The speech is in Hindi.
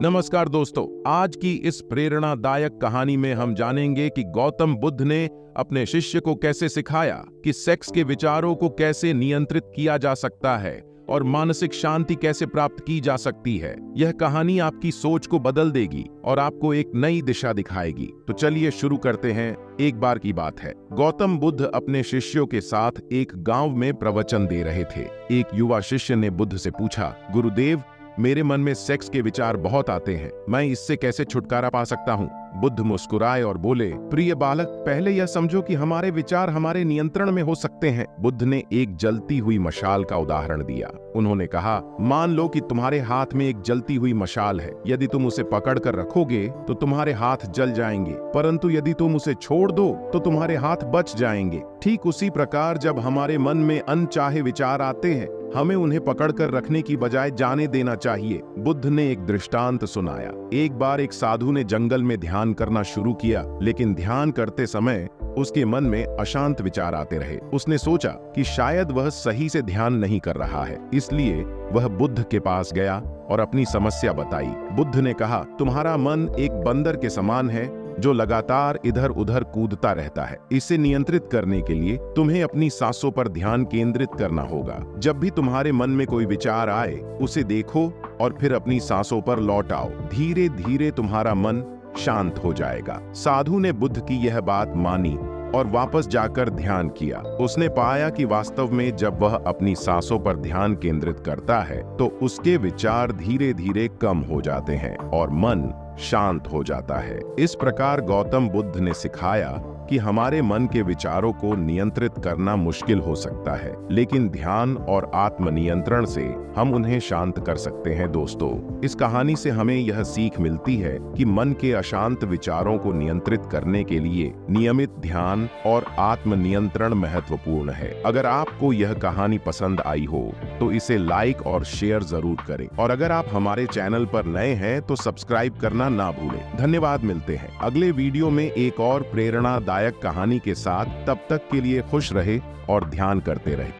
नमस्कार दोस्तों, आज की इस प्रेरणादायक कहानी में हम जानेंगे कि गौतम बुद्ध ने अपने शिष्य को कैसे सिखाया कि सेक्स के विचारों को कैसे नियंत्रित किया जा सकता है और मानसिक शांति कैसे प्राप्त की जा सकती है। यह कहानी आपकी सोच को बदल देगी और आपको एक नई दिशा दिखाएगी। तो चलिए शुरू करते हैं। एक बार की बात है, गौतम बुद्ध अपने शिष्यों के साथ एक गांव में प्रवचन दे रहे थे। एक युवा शिष्य ने बुद्ध से पूछा, गुरुदेव, मेरे मन में सेक्स के विचार बहुत आते हैं, मैं इससे कैसे छुटकारा पा सकता हूँ? बुद्ध मुस्कुराए और बोले, प्रिय बालक, पहले यह समझो कि हमारे विचार हमारे नियंत्रण में हो सकते हैं। बुद्ध ने एक जलती हुई मशाल का उदाहरण दिया। उन्होंने कहा, मान लो कि तुम्हारे हाथ में एक जलती हुई मशाल है। यदि तुम उसे पकड़ कर रखोगे तो तुम्हारे हाथ जल जाएंगे, परंतु यदि तुम उसे छोड़ दो तो तुम्हारे हाथ बच जाएंगे। ठीक उसी प्रकार जब हमारे मन में अनचाहे विचार आते हैं, हमें उन्हें पकड़कर रखने की बजाय जाने देना चाहिए। बुद्ध ने एक दृष्टांत सुनाया। एक बार एक साधु ने जंगल में ध्यान करना शुरू किया, लेकिन ध्यान करते समय उसके मन में अशांत विचार आते रहे। उसने सोचा कि शायद वह सही से ध्यान नहीं कर रहा है, इसलिए वह बुद्ध के पास गया और अपनी समस्या बताई। बुद्ध ने कहा, तुम्हारा मन एक बंदर के समान है जो लगातार इधर उधर कूदता रहता है। इसे नियंत्रित करने के लिए तुम्हें अपनी सांसों पर ध्यान केंद्रित करना होगा। जब भी तुम्हारे मन में कोई विचार आए, उसे देखो और फिर अपनी सांसों पर लौट आओ। धीरे धीरे तुम्हारा मन शांत हो जाएगा। साधु ने बुद्ध की यह बात मानी और वापस जाकर ध्यान किया। उसने पाया कि वास्तव में जब वह अपनी सांसों पर ध्यान केंद्रित करता है तो उसके विचार धीरे धीरे कम हो जाते हैं और मन शांत हो जाता है। इस प्रकार गौतम बुद्ध ने सिखाया कि हमारे मन के विचारों को नियंत्रित करना मुश्किल हो सकता है, लेकिन ध्यान और आत्मनियंत्रण से हम उन्हें शांत कर सकते हैं। दोस्तों, इस कहानी से हमें यह सीख मिलती है कि मन के अशांत विचारों को नियंत्रित करने के लिए नियमित ध्यान और आत्मनियंत्रण महत्वपूर्ण है। अगर आपको यह कहानी पसंद आई हो तो इसे लाइक और शेयर जरूर करें, और अगर आप हमारे चैनल पर नए हैं तो सब्सक्राइब करना ना भूलें। धन्यवाद। मिलते हैं अगले वीडियो में एक और प्रेरणादायक कहानी के साथ। तब तक के लिए खुश रहे और ध्यान करते रहे।